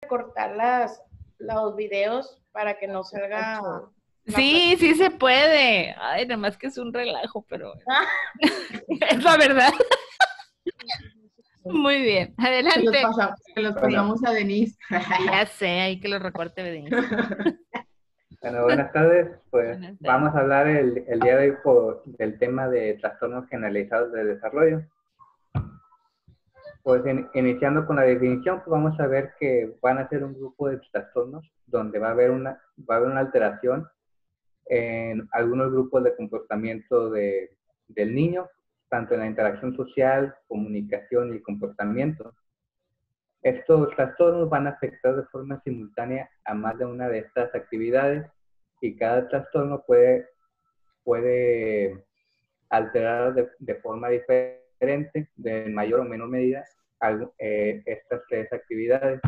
cortar los videos para que no salga. Sí, sí se puede. Ay, nada más que es un relajo, pero es la verdad. Muy bien, adelante. Se los pasamos a Denise. Ya sé, ahí que lo recorte Denise. Bueno, buenas tardes. Pues Buenas tardes. vamos a hablar el día de hoy del tema de trastornos generalizados del desarrollo. Pues iniciando con la definición, pues vamos a ver que van a ser un grupo de trastornos donde va a haber una alteración en algunos grupos de comportamiento del niño, tanto en la interacción social, comunicación y comportamiento. Estos trastornos van a afectar de forma simultánea a más de una de estas actividades y cada trastorno puede alterar de forma diferente, de mayor o menor medida, estas tres actividades.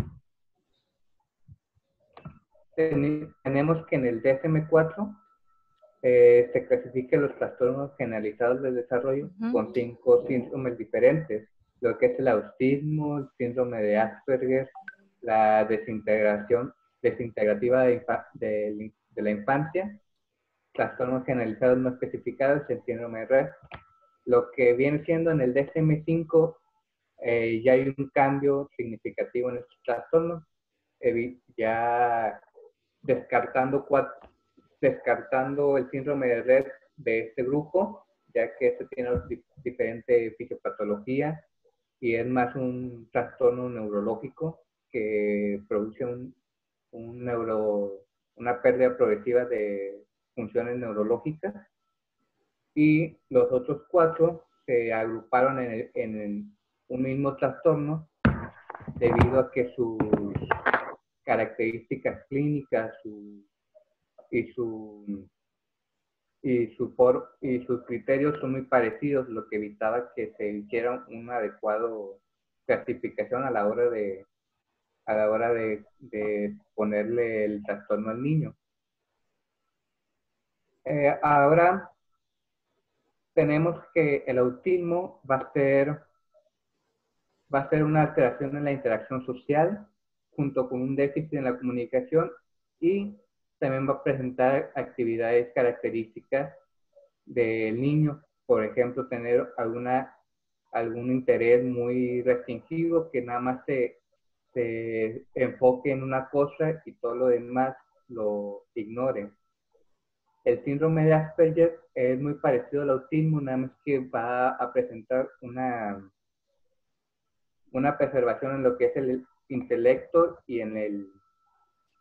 Tenemos que en el DSM-4 se clasifican los trastornos generalizados del desarrollo con 5 síndromes diferentes, lo que es el autismo, el síndrome de Asperger, la desintegrativa de la infancia, trastornos generalizados no especificados, el síndrome de Rett. Lo que viene siendo en el DSM-5 ya hay un cambio significativo en estos trastornos, ya descartando el síndrome de Rett de este grupo, ya que este tiene diferente fisiopatología y es más un trastorno neurológico que produce una pérdida progresiva de funciones neurológicas. Y los otros 4 se agruparon en un mismo trastorno debido a que sus características clínicas y sus criterios son muy parecidos, lo que evitaba que se hiciera un adecuado clasificación a la hora de ponerle el trastorno al niño. Ahora tenemos que el autismo va a ser una alteración en la interacción social junto con un déficit en la comunicación y también va a presentar actividades características del niño, por ejemplo, tener algún interés muy restringido que nada más se enfoque en una cosa y todo lo demás lo ignore. El síndrome de Asperger es muy parecido al autismo, nada más que va a presentar una preservación en lo que es el intelecto y en el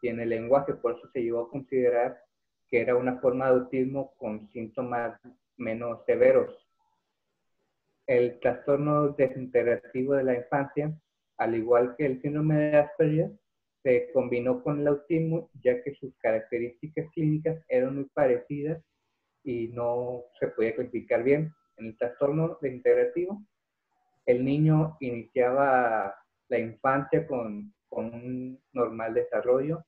lenguaje, por eso se llegó a considerar que era una forma de autismo con síntomas menos severos. El trastorno desintegrativo de la infancia, al igual que el síndrome de Asperger, se combinó con el autismo ya que sus características clínicas eran muy parecidas y no se podía clasificar bien. En el trastorno desintegrativo, el niño iniciaba la infancia con un normal desarrollo,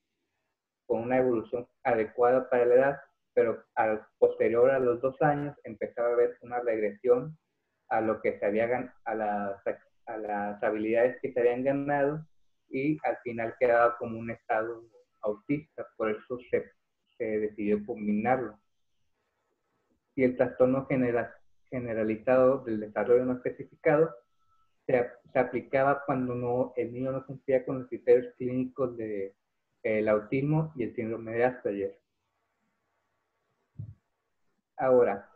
con una evolución adecuada para la edad, pero al posterior a los 2 años empezaba a haber una regresión a lo que se había a las habilidades que se habían ganado y al final quedaba como un estado autista, por eso se decidió combinarlo. Y el trastorno generalizado del desarrollo no especificado se aplicaba cuando el niño no cumplía con los criterios clínicos del autismo y el síndrome de Asperger. Ahora,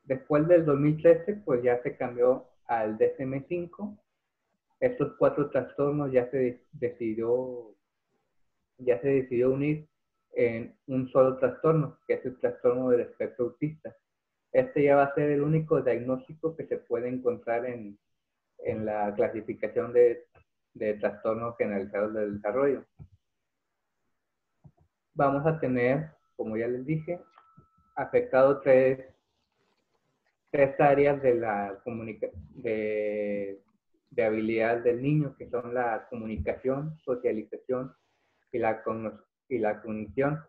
después del 2013, pues ya se cambió al DSM-5. Estos 4 trastornos ya se decidió unir en un solo trastorno, que es el trastorno del espectro autista. Este ya va a ser el único diagnóstico que se puede encontrar en la clasificación de trastornos generalizados del desarrollo. Vamos a tener, como ya les dije, afectado tres áreas de habilidad del niño, que son la comunicación, socialización y la cognición.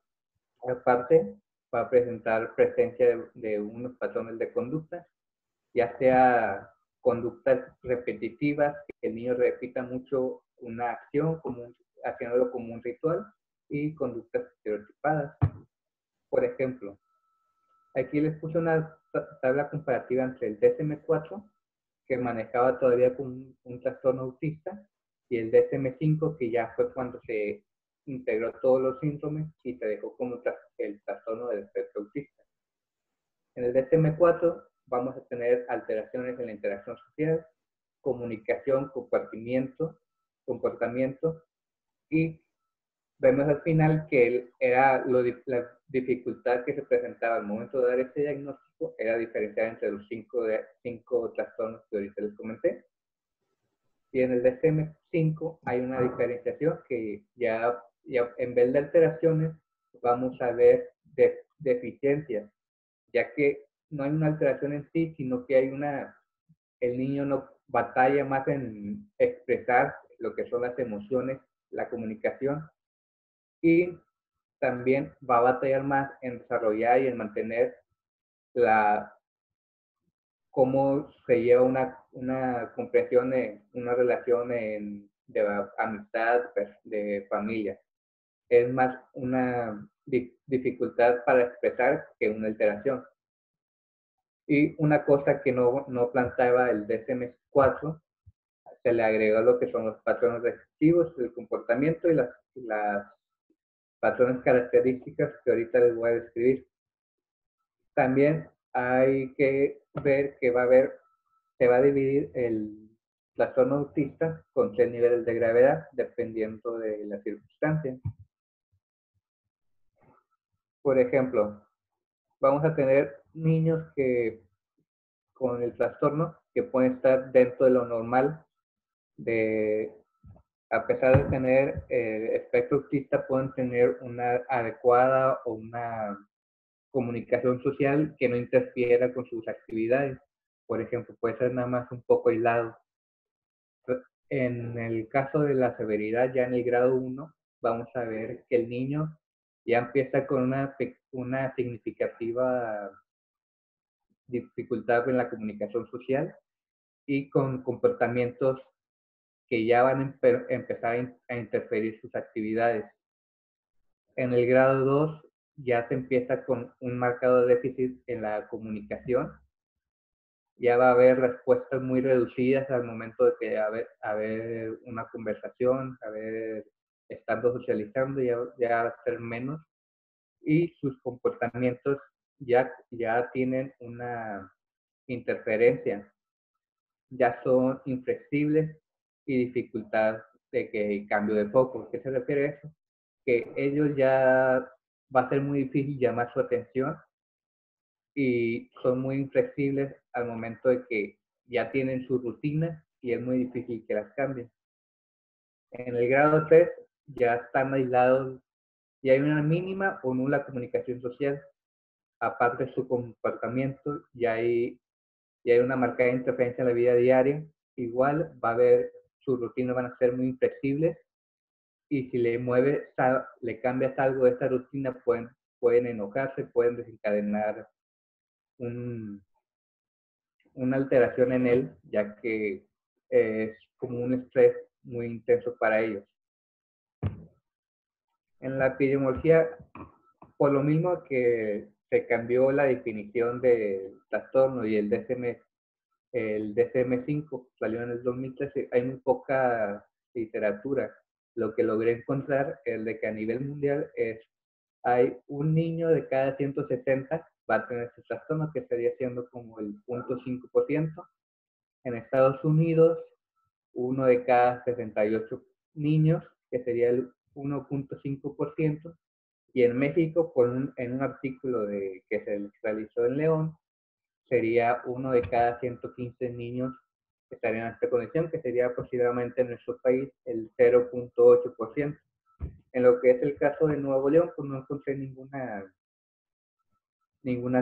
Aparte, va a presentar presencia de unos patrones de conducta, ya sea conductas repetitivas, que el niño repita mucho una acción, como haciéndolo como un ritual y conductas estereotipadas. Por ejemplo, aquí les puse una tabla comparativa entre el DSM-4, que manejaba todavía con un trastorno autista, y el DSM-5, que ya fue cuando se integró todos los síntomas y se dejó como el trastorno del espectro autista. En el DSM-4 vamos a tener alteraciones en la interacción social, comunicación, comportamiento, y vemos al final que era la dificultad que se presentaba al momento de dar ese diagnóstico era diferenciar entre los cinco trastornos que ahorita les comenté. Y en el DSM-5 hay una diferenciación que ya en vez de alteraciones vamos a ver deficiencias, ya que no hay una alteración en sí, sino que hay el niño no batalla más en expresar lo que son las emociones, la comunicación, y también va a batallar más en desarrollar y en mantener cómo se lleva una comprensión de una relación de amistad, de familia. Es más una dificultad para expresar que una alteración. Y una cosa que no planteaba el DSM-4, se le agregó lo que son los patrones receptivos, el comportamiento y las patrones características que ahorita les voy a describir. También hay que ver que se va a dividir el trastorno autista con 3 niveles de gravedad, dependiendo de la circunstancia. Por ejemplo, vamos a tener niños con el trastorno que pueden estar dentro de lo normal, a pesar de tener espectro autista, pueden tener una adecuada o una comunicación social que no interfiera con sus actividades. Por ejemplo, puede ser nada más un poco aislado. En el caso de la severidad, ya en el grado 1, vamos a ver que el niño ya empieza con una significativa dificultad en la comunicación social y con comportamientos que ya van a empezar a interferir sus actividades. En el grado 2 ya se empieza con un marcado déficit en la comunicación. Ya va a haber respuestas muy reducidas al momento de que haber una conversación, estando socializando, ya va a ser menos. Y sus comportamientos ya tienen una interferencia, ya son inflexibles y dificultad de que cambio de foco. ¿Qué se refiere a eso? Que ellos ya va a ser muy difícil llamar su atención y son muy inflexibles al momento de que ya tienen su rutina y es muy difícil que las cambien. En el grado 3 ya están aislados y hay una mínima o nula comunicación social. Aparte de su comportamiento, ya hay una marcada interferencia en la vida diaria. Igual va a haber, sus rutinas van a ser muy inflexibles y si le cambias algo de esta rutina, pueden enojarse, pueden desencadenar una alteración en él, ya que es como un estrés muy intenso para ellos. En la epidemiología, por lo mismo que se cambió la definición del trastorno y el DSM-5 salió en el 2013, hay muy poca literatura. Lo que logré encontrar es de que a nivel mundial hay un niño de cada 160 va a tener este trastorno, que estaría siendo como el 0.5%. En Estados Unidos, uno de cada 68 niños, que sería el 1.5%. Y en México, en un artículo que se realizó en León, sería uno de cada 115 niños que estarían en esta condición, que sería aproximadamente en nuestro país el 0.8%. En lo que es el caso de Nuevo León, pues no encontré ninguna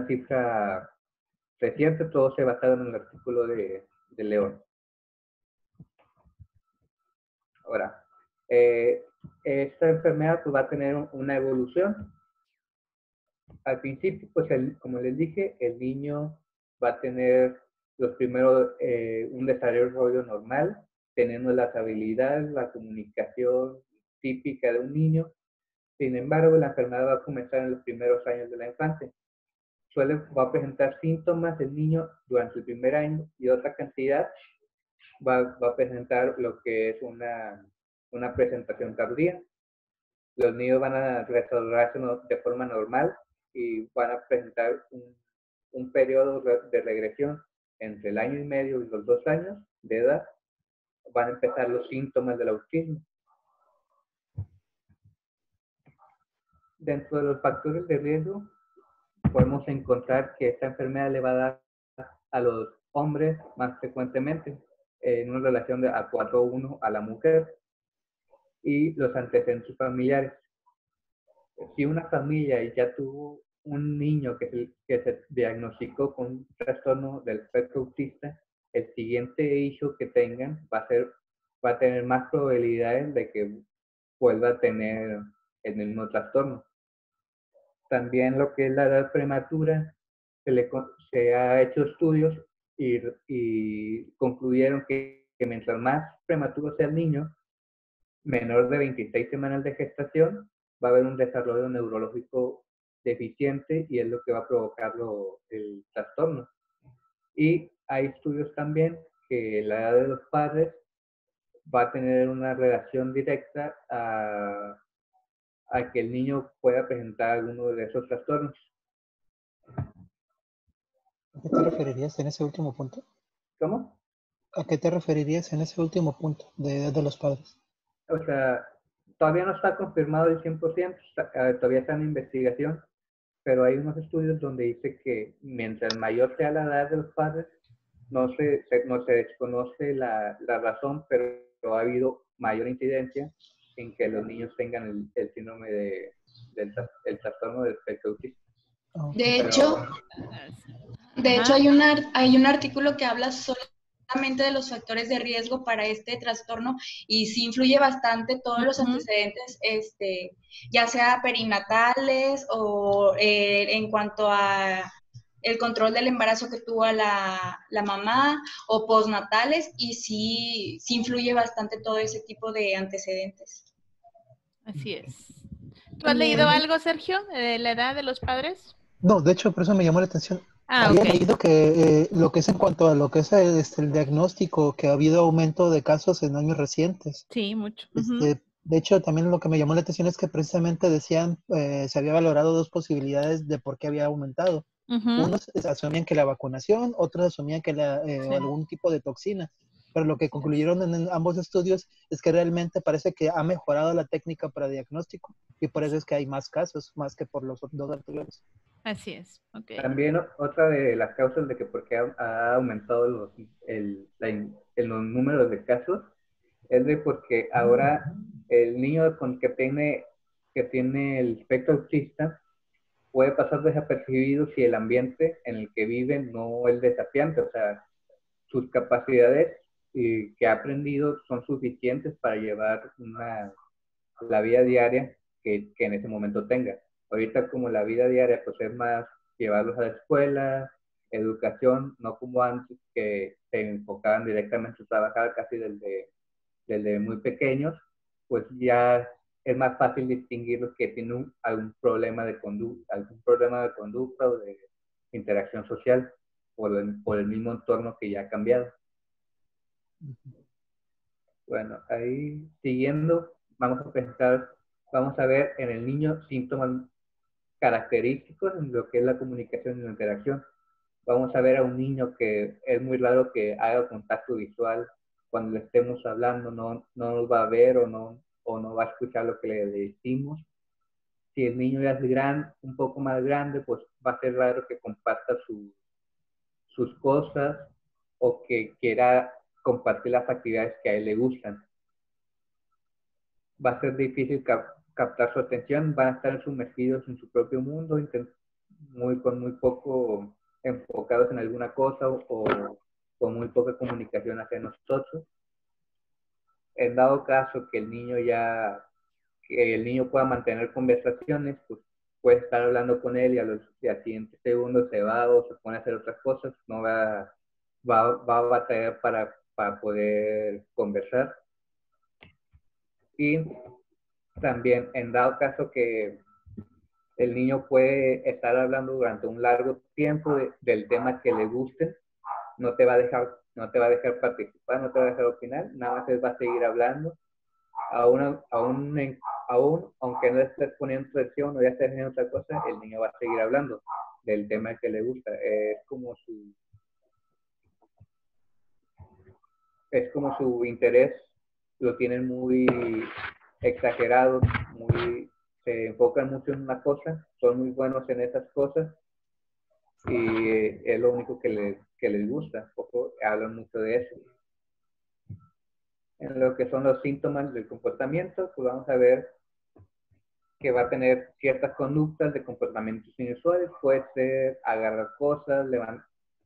cifra reciente, todo se basaba en el artículo de León. Ahora, esta enfermedad pues, va a tener una evolución. Al principio, pues como les dije, el niño va a tener los primeros un desarrollo normal, teniendo las habilidades, la comunicación, típica de un niño. Sin embargo, la enfermedad va a comenzar en los primeros años de la infancia. Va a presentar síntomas el niño durante el primer año y otra cantidad va a presentar lo que es una presentación tardía. Los niños van a desarrollarse de forma normal y van a presentar un periodo de regresión entre el año y medio y los 2 años de edad. Van a empezar los síntomas del autismo. Dentro de los factores de riesgo, podemos encontrar que esta enfermedad le va a dar a los hombres más frecuentemente, en una relación de a 4:1 a la mujer, y los antecedentes familiares. Si una familia ya tuvo un niño que se diagnosticó con un trastorno del espectro autista, el siguiente hijo que tengan va a tener más probabilidades de que vuelva a tener el mismo trastorno. También lo que es la edad prematura, se ha hecho estudios y concluyeron que mientras más prematuro sea el niño, menor de 26 semanas de gestación, va a haber un desarrollo neurológico deficiente y es lo que va a provocar el trastorno. Y hay estudios también que la edad de los padres va a tener una relación directa a que el niño pueda presentar alguno de esos trastornos. ¿A qué te referirías en ese último punto? ¿Cómo? ¿A qué te referirías en ese último punto de edad de los padres? O sea, todavía no está confirmado el 100%, todavía está en investigación, pero hay unos estudios donde dice que mientras mayor sea la edad de los padres, no se desconoce la razón, pero ha habido mayor incidencia en que los niños tengan el síndrome del trastorno del espectro autista. De hecho, Ajá. hay un artículo que habla solamente de los factores de riesgo para este trastorno y sí influye bastante todos los antecedentes, ya sea perinatales o en cuanto a el control del embarazo que tuvo la mamá o postnatales, y sí influye bastante todo ese tipo de antecedentes. Así es. ¿Tú has leído algo, Sergio, de la edad de los padres? No, de hecho, por eso me llamó la atención. Ah, Había ok. leído que lo que es en cuanto a lo que es el diagnóstico, que ha habido aumento de casos en años recientes. Sí, mucho. De hecho, también lo que me llamó la atención es que precisamente decían, se había valorado 2 posibilidades de por qué había aumentado. Unos asumían que la vacunación, otros asumían que algún tipo de toxina. Pero lo que concluyeron en ambos estudios es que realmente parece que ha mejorado la técnica para diagnóstico y por eso es que hay más casos, más que por los 2 anteriores. Así es, ok. También otra de las causas de que por qué ha aumentado en los números de casos es de porque ahora el niño que tiene el espectro autista puede pasar desapercibido si el ambiente en el que vive no es desafiante, o sea, sus capacidades que ha aprendido son suficientes para llevar la vida diaria que en ese momento tenga. Ahorita como la vida diaria pues es más llevarlos a la escuela, educación, no como antes que se enfocaban directamente a trabajar casi desde muy pequeños, pues ya es más fácil distinguir los que tienen algún problema de conducta o de interacción social por el mismo entorno que ya ha cambiado. Bueno, ahí siguiendo, vamos a ver en el niño síntomas característicos en lo que es la comunicación y la interacción. Vamos a ver a un niño que es muy raro que haga contacto visual. Cuando le estemos hablando no nos va a ver o no va a escuchar lo que le decimos. Si el niño ya es un poco más grande, pues va a ser raro que comparta sus cosas o que quiera compartir las actividades que a él le gustan. Va a ser difícil captar su atención, van a estar sumergidos en su propio mundo, con muy poco enfocados en alguna cosa o con muy poca comunicación hacia nosotros. En dado caso que el niño pueda mantener conversaciones, pues puede estar hablando con él y al siguiente segundo se va o se pone a hacer otras cosas, no va a batallar para poder conversar. Y También, en dado caso que el niño puede estar hablando durante un largo tiempo del tema que le guste, no te va a dejar participar, no te va a dejar opinar, nada más él va a seguir hablando, aún aunque no estés poniendo atención o ya estés haciendo otra cosa, el niño va a seguir hablando del tema que le gusta. Es como su interés lo tienen muy exagerado, se enfocan mucho en una cosa, son muy buenos en esas cosas y es lo único que les gusta, poco hablan mucho de eso. En lo que son los síntomas del comportamiento, pues vamos a ver que va a tener ciertas conductas de comportamientos inusuales, puede ser agarrar cosas,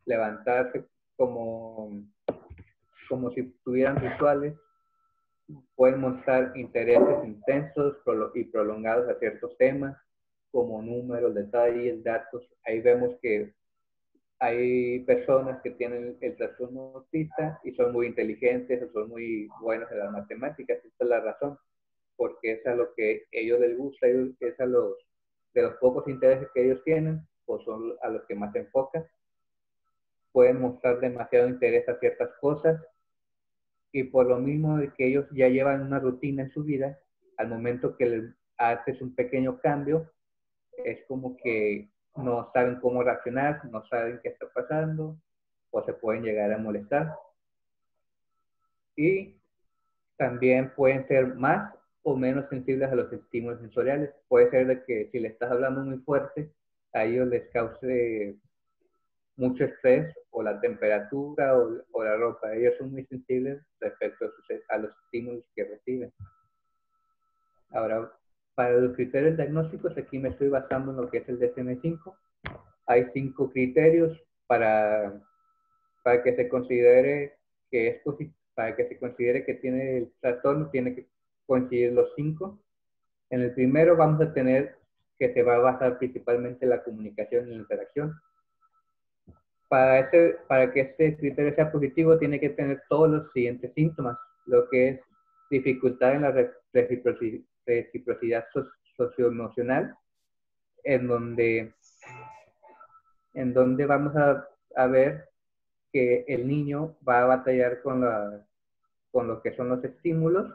levantarse como si tuvieran rituales, pueden mostrar intereses intensos y prolongados a ciertos temas, como números, detalles, datos. Ahí vemos que hay personas que tienen el trastorno autista y son muy inteligentes o son muy buenos en las matemáticas. Esta es la razón, porque es a lo que ellos les gusta, es de los pocos intereses que ellos tienen, o son a los que más se enfocan. Pueden mostrar demasiado interés a ciertas cosas, y por lo mismo de que ellos ya llevan una rutina en su vida, al momento que les haces un pequeño cambio, es como que no saben cómo reaccionar, no saben qué está pasando, o se pueden llegar a molestar. Y también pueden ser más o menos sensibles a los estímulos sensoriales. Puede ser de que si le estás hablando muy fuerte, a ellos les cause mucho estrés, o la temperatura o la ropa. Ellos son muy sensibles respecto a los estímulos que reciben. Ahora, para los criterios diagnósticos, aquí me estoy basando en lo que es el DSM-5. Hay 5 criterios para que se considere para que se considere que tiene el trastorno, tiene que coincidir los 5. En el primero vamos a tener que se va a basar principalmente en la comunicación y la interacción. Para que este criterio sea positivo, tiene que tener todos los siguientes síntomas, lo que es dificultad en la reciprocidad socioemocional, en donde vamos a ver que el niño va a batallar con lo que son los estímulos,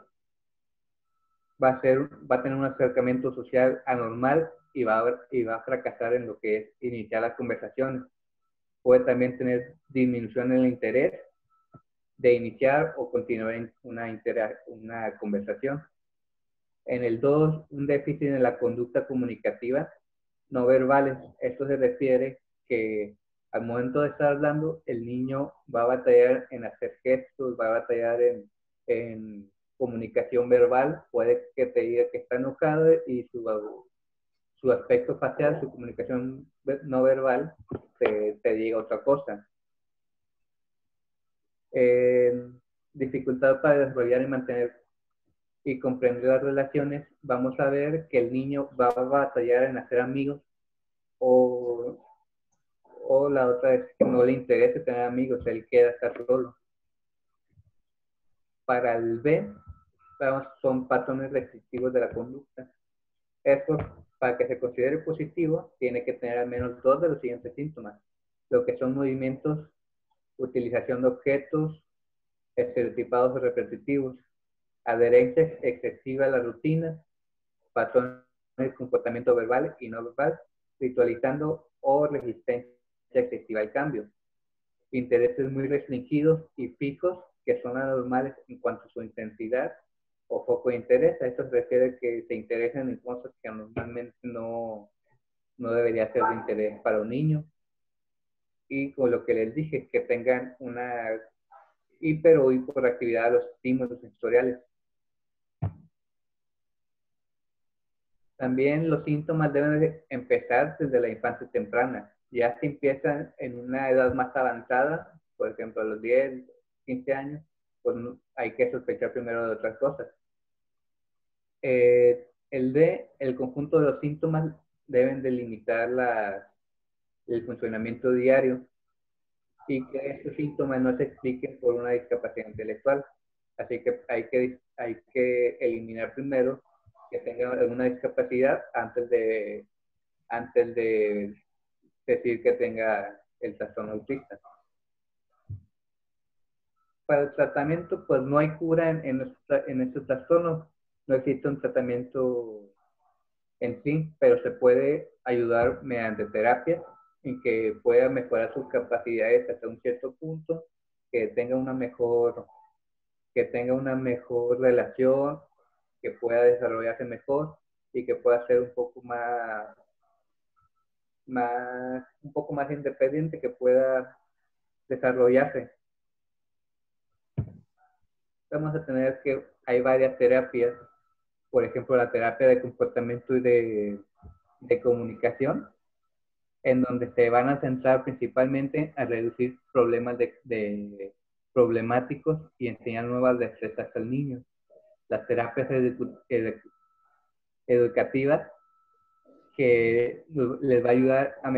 va a tener un acercamiento social anormal y va a fracasar en lo que es iniciar las conversaciones. Puede también tener disminución en el interés de iniciar o continuar una conversación. En el 2, un déficit en la conducta comunicativa no verbales. Esto se refiere que al momento de estar hablando, el niño va a batallar en hacer gestos, va a batallar en comunicación verbal. Puede que te diga que está enojado y su aspecto facial, su comunicación no verbal, te diga otra cosa. Dificultad para desarrollar y mantener y comprender las relaciones. Vamos a ver que el niño va a batallar en hacer amigos, o la otra es que no le interesa tener amigos, él quiere estar solo. Para el B, son patrones restrictivos de la conducta. Esto, para que se considere positivo, tiene que tener al menos 2 de los siguientes síntomas, lo que son movimientos, utilización de objetos estereotipados o repetitivos, adherencia excesiva a la rutina, patrones de comportamiento verbal y no verbal, ritualizando o resistencia excesiva al cambio, intereses muy restringidos y fijos que son anormales en cuanto a su intensidad o foco de interés. A esto se refiere que se interesan en cosas que normalmente no debería ser de interés para un niño. Y con lo que les dije, que tengan una hiper o hiperactividad a los estímulos sensoriales. También los síntomas deben de empezar desde la infancia temprana. Ya si empiezan en una edad más avanzada, por ejemplo a los 10, 15 años, pues hay que sospechar primero de otras cosas. El conjunto de los síntomas deben delimitar el funcionamiento diario, y que estos síntomas no se expliquen por una discapacidad intelectual. Así que hay que eliminar primero que tenga alguna discapacidad antes de decir que tenga el trastorno autista. Para el tratamiento, pues no hay cura en este trastorno, no existe un tratamiento en sí, pero se puede ayudar mediante terapia en que pueda mejorar sus capacidades hasta un cierto punto, que tenga una mejor relación, que pueda desarrollarse mejor y que pueda ser un poco más independiente, que pueda desarrollarse. Vamos a tener que hay varias terapias, por ejemplo la terapia de comportamiento y de comunicación, en donde se van a centrar principalmente a reducir problemas problemáticos y enseñar nuevas destrezas al niño. Las terapias educativas, que les va a ayudar a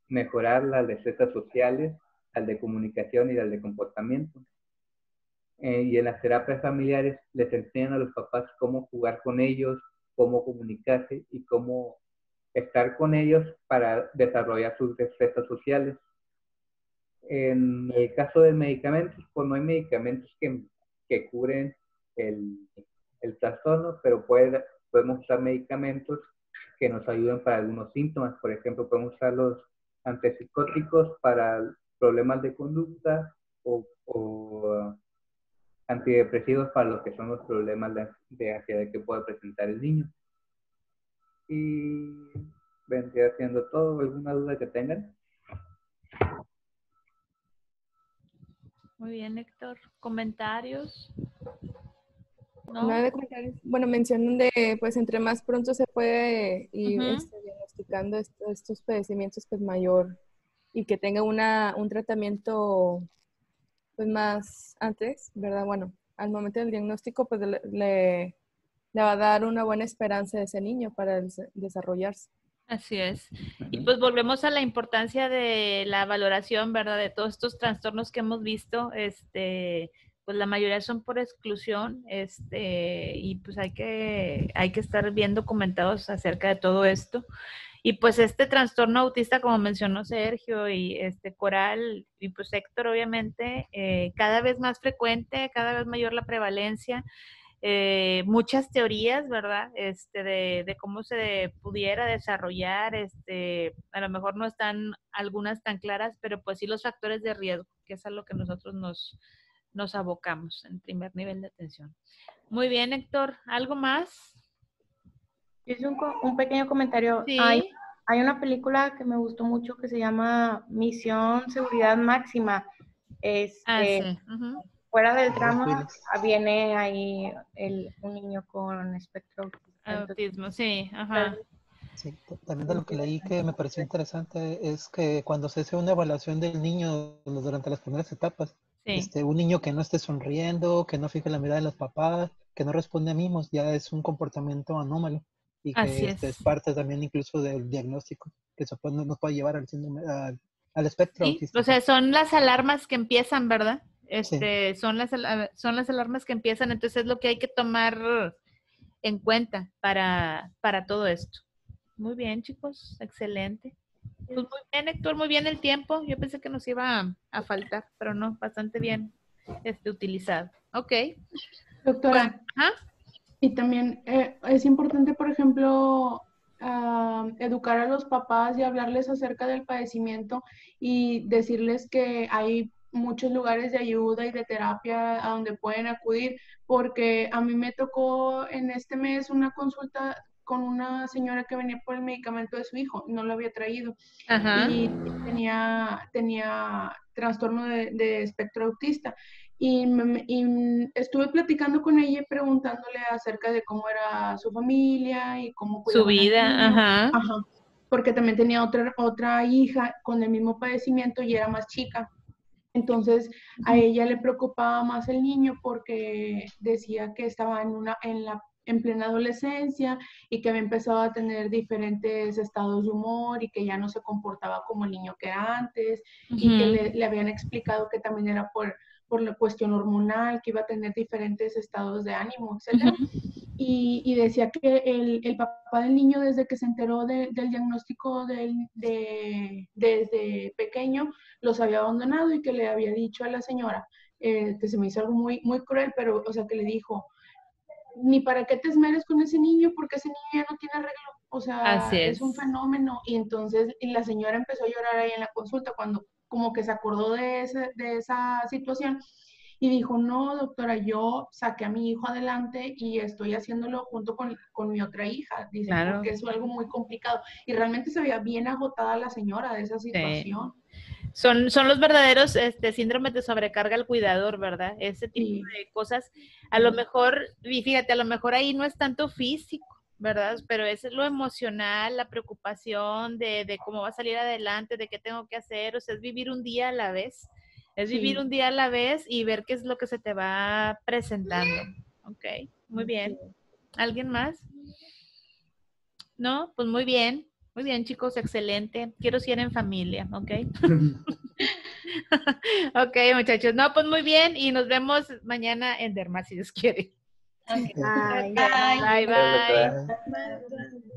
mejorar las destrezas sociales, las de comunicación y las de comportamiento. Y en las terapias familiares les enseñan a los papás cómo jugar con ellos, cómo comunicarse y cómo estar con ellos para desarrollar sus destrezas sociales. En el caso de medicamentos, pues no hay medicamentos que curen el trastorno, pero podemos usar medicamentos que nos ayuden para algunos síntomas. Por ejemplo, podemos usar los antipsicóticos para problemas de conducta o antidepresivos para lo que son los problemas de ansiedad que puede presentar el niño. Y vendría haciendo todo. ¿Alguna duda que tengan? Muy bien, Héctor. ¿Comentarios? ¿No? Nada de comentarios. Bueno, mencionan de, pues, entre más pronto se puede ir diagnosticando estos padecimientos, pues, mayor, y que tenga un tratamiento, pues, más antes, ¿verdad? Bueno, al momento del diagnóstico, pues, le va a dar una buena esperanza a ese niño para desarrollarse. Así es. Y pues volvemos a la importancia de la valoración, ¿verdad? De todos estos trastornos que hemos visto, pues la mayoría son por exclusión, y pues hay que estar bien documentados acerca de todo esto. Y pues este trastorno autista, como mencionó Sergio y Coral y pues Héctor, obviamente, cada vez más frecuente, cada vez mayor la prevalencia. Muchas teorías, ¿verdad? De cómo se pudiera desarrollar, a lo mejor no están algunas tan claras, pero pues sí los factores de riesgo, que es a lo que nosotros nos abocamos en primer nivel de atención. Muy bien, Héctor, ¿algo más? Hice un pequeño comentario. Sí. Hay una película que me gustó mucho que se llama Misión Seguridad Máxima. Sí. Fuera del drama viene ahí un niño con espectro autismo, sí, ajá. Sí, también de lo que leí que me pareció interesante es que cuando se hace una evaluación del niño durante las primeras etapas, sí. Un niño que no esté sonriendo, que no fije la mirada de los papás, que no responde a mimos, ya es un comportamiento anómalo y que es parte también incluso del diagnóstico que nos puede llevar al síndrome, al espectro autista. O sea, son las alarmas que empiezan, ¿verdad? Sí. Son las alarmas que empiezan, entonces es lo que hay que tomar en cuenta para todo esto. Muy bien, chicos, excelente. Pues muy bien, Héctor, muy bien el tiempo. Yo pensé que nos iba a faltar, pero no, bastante bien utilizado. Ok. Doctora, y también es importante, por ejemplo, educar a los papás y hablarles acerca del padecimiento y decirles que hay muchos lugares de ayuda y de terapia a donde pueden acudir, porque a mí me tocó en este mes una consulta con una señora que venía por el medicamento de su hijo, no lo había traído. Ajá. Y tenía trastorno de espectro autista. Y estuve platicando con ella y preguntándole acerca de cómo era su familia y cómo su vida, ajá. Porque también tenía otra hija con el mismo padecimiento y era más chica. Entonces, a ella le preocupaba más el niño porque decía que estaba en plena adolescencia y que había empezado a tener diferentes estados de humor y que ya no se comportaba como el niño que era antes, y que le habían explicado que también era por la cuestión hormonal, que iba a tener diferentes estados de ánimo, etc. y decía que el papá del niño, desde que se enteró del diagnóstico desde pequeño, los había abandonado y que le había dicho a la señora, que se me hizo algo muy, muy cruel, pero, o sea, que le dijo, ni para qué te esmeres con ese niño, porque ese niño ya no tiene arreglo, o sea, es un fenómeno. Y entonces la señora empezó a llorar ahí en la consulta cuando como que se acordó de esa situación. Y dijo, no, doctora, yo saqué a mi hijo adelante y estoy haciéndolo junto con mi otra hija. Dice, claro, porque es algo muy complicado. Y realmente se veía bien agotada la señora de esa situación. Sí. Son los verdaderos síndromes de sobrecarga al cuidador, ¿verdad? Ese tipo de cosas. A lo mejor, y fíjate, a lo mejor ahí no es tanto físico, ¿verdad? Pero es lo emocional, la preocupación de cómo va a salir adelante, de qué tengo que hacer. O sea, es vivir un día a la vez. Es vivir un día a la vez y ver qué es lo que se te va presentando. Ok, muy bien. ¿Alguien más? ¿No? Pues muy bien. Muy bien, chicos, excelente. Quiero ir en familia, ¿ok? Ok, muchachos. No, pues muy bien y nos vemos mañana en Derma, si Dios quiere. Okay. Bye. Bye. Bye. Bye.